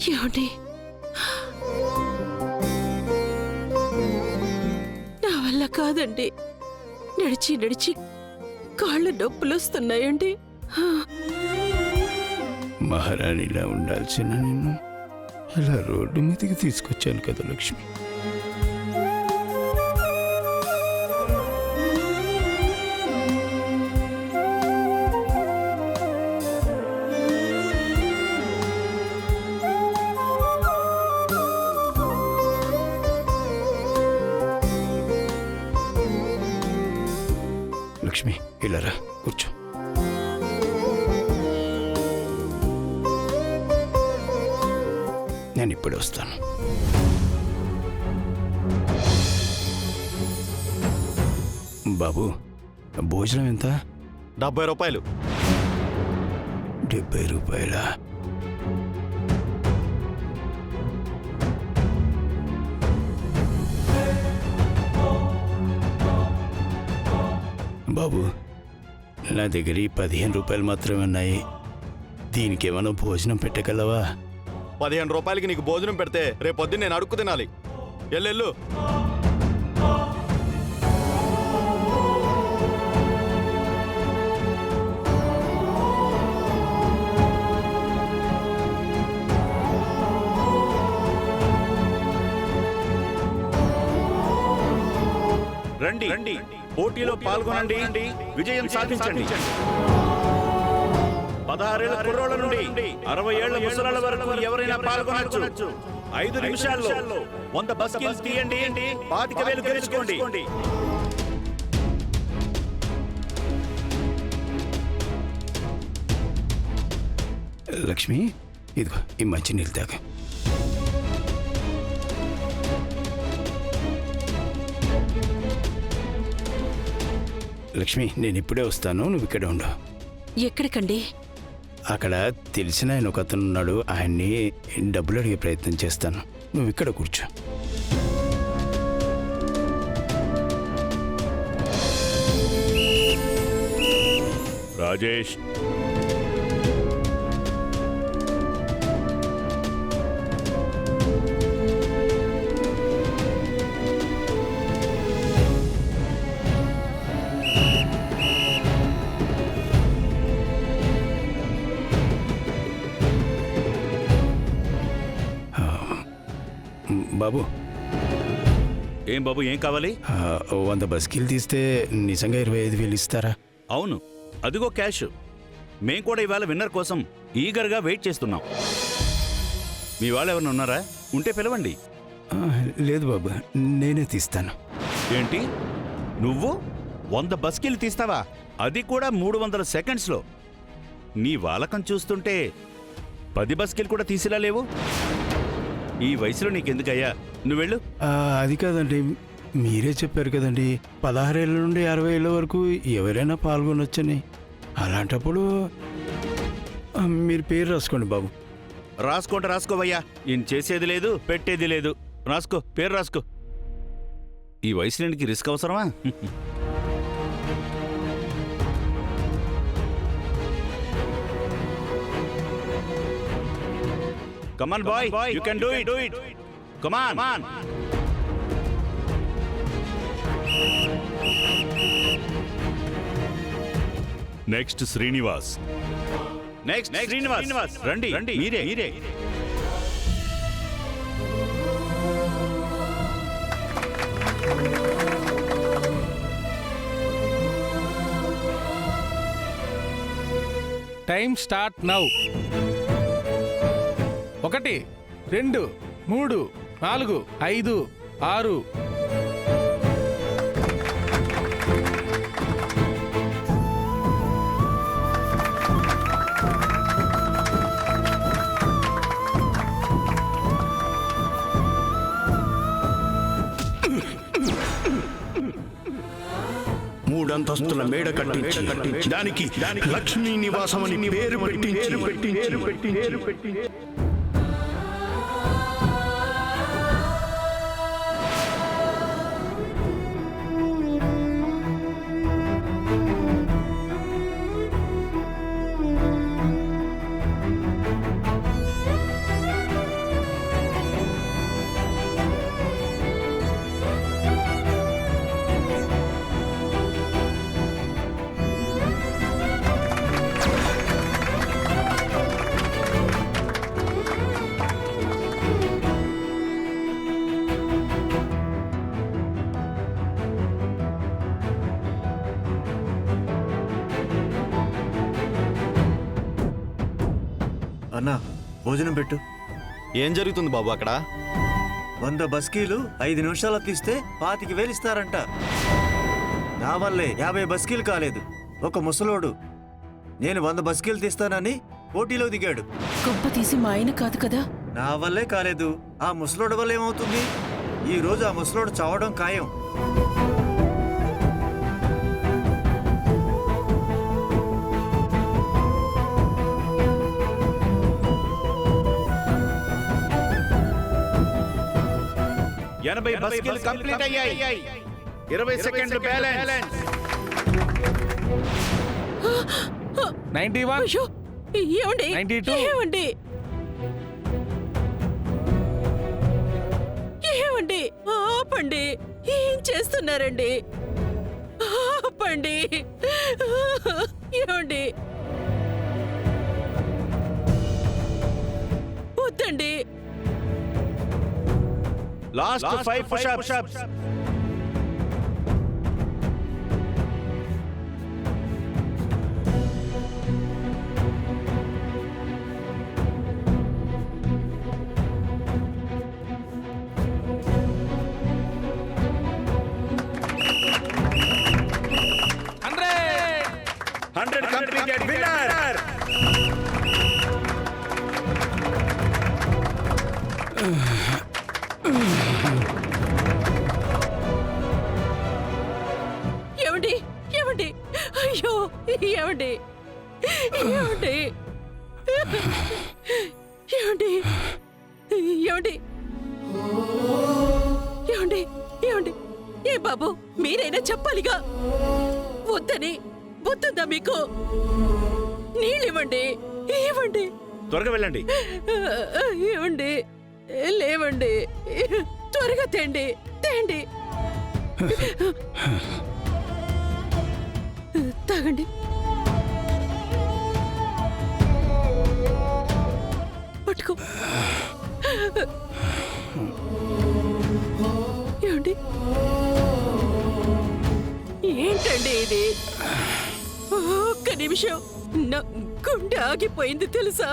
ఏమండి, నా వల్ల కాదండి. నడిచి నడిచి కాళ్ళు నొప్పులు వస్తున్నాయండి. మహారాణిలా ఉండాల్సిన నిన్ను అలా రోడ్డు మీదకి తీసుకొచ్చాను కదా లక్ష్మి. లక్ష్మి ఇలా రా, కూర్చో. నేను ఇప్పుడే వస్తాను. బాబు, భోజనం ఎంత? 70 రూపాయలు. 70 రూపాయలా? బాబు, నా దగ్గర 15 రూపాయలు మాత్రమే ఉన్నాయి. దీనికి ఏమైనా భోజనం పెట్టగలవా? 15 రూపాయలకి నీకు భోజనం పెడితే రేపు పొద్దున్న నేను అడుక్కు తినాలి. ఎల్లెళ్ళు. రండి రండి, పోటీలో పాల్గొనండి, విజయం సాధించండి. 16 ఏళ్ల కుర్రోళ్ల నుండి 60 ఏళ్ల ముసలాళ్ల వరకు ఎవరైనా పాల్గొనొచ్చు. 5 నిమిషాల్లో 100 బస్కిల్స్ తీయండి, 25,000 గెలుచుకోండి. లక్ష్మి, ఇదిగో ఈ మంచి నీళ్ళు తాగు. లక్ష్మి, నేను ఇప్పుడే వస్తాను, నువ్వు ఇక్కడే ఉండు. ఎక్కడికండి? అక్కడ తెలిసిన ఆయన ఒక అతను ఉన్నాడు, ఆయన్ని డబ్బులు అడిగే ప్రయత్నం చేస్తాను. నువ్వు ఇక్కడ కూర్చో. రాజేష్, బాబు. ఏం బాబు, ఏం కావాలి? 100 బస్కీలు తీస్తే నిజంగా 25,000 ఇస్తారా? అవును, అదిగో క్యాష్. మేం కూడా ఇవాళ విన్నర్ కోసం ఈగర్గా వెయిట్ చేస్తున్నాం. మీ వాళ్ళు ఎవరైనా ఉన్నారా? ఉంటే పిలవండి. లేదు బాబు, నేనే తీస్తాను. ఏంటి, నువ్వు 100 బస్కీలు తీస్తావా? అది కూడా 300 సెకండ్స్లో. నీ వాలకం చూస్తుంటే 10 బస్కీలు కూడా తీసిలా లేవు. ఈ వయసులో నీకెందుకయ్యా, నువ్వెళ్ళు. అది కాదండి, మీరే చెప్పారు కదండి 16 ఏళ్ళ నుండి 60 ఏళ్ళ వరకు ఎవరైనా పాల్గొనొచ్చని. అలాంటప్పుడు మీరు పేరు రాసుకోండి బాబు. రాసుకోవయ్యా. ఈయన చేసేది లేదు, పెట్టేది లేదు. రాసుకో, పేరు రాసుకో. ఈ వయసులో నీకు రిస్క్ అవసరమా? Come on, boy. You can do it. Come on. Next Srinivas. Next Srinivas. రండి. మీరే. Time start now. 1 2 3 4 5 6. మూడంతస్తుల మేడ కట్టించి దానికి లక్ష్మీ నివాసం అని పేరు పెట్టించి అన్నా భోజనం పెట్టు. ఏం జరుగుతుంది బాబు అక్కడ? 100 బస్కీలు 5 నిమిషాలు తీస్తే 25,000 ఇస్తారంట. నా వల్లే 50 బస్కీలు కాలేదు. ఒక ముసలోడు నేను 100 బస్కీలు తీస్తానని పోటీలో దిగాడు. గొప్ప తీసి మా ఆయన కాదు కదా. నా వల్లే కాలేదు. ఆ ముసలోడు వల్ల ఏమవుతుంది? ఈ రోజు ఆ ముసలోడు చావడం ఖాయం. ఎనభై బస్కీలు కంప్లీట్ అయ్యాయి. 20 సెకండ్లు బ్యాలెన్స్. 91. అయ్యో ఏమండి 92. ఏమండి ఏమండి ఆపండి. ఏం చేస్తున్నారండి? ఆపండి. ఏమండి వద్దండి. Last 5 push-ups. Hundred completed. Winner. ఏమండి ఏమండి అయ్యో ఏమండి ఏమండి ఏమండి ఏమండి ఏమండి ఏమండి ఏ బాబు మీరైనా చెప్పాలిగా. వద్దని వద్దుందా మీకు? నీళ్ళివ్వండి. ఇవ్వండి. త్వరగా వెళ్ళండి. ఇవ్వండి. లేవండి. త్వరగా తేండి తేండి. తాగండి. పట్టుకో. ఏమండి ఏంటండి ఇది? ఒక్క నిమిషం నా గుండె ఆగిపోయింది తెలుసా?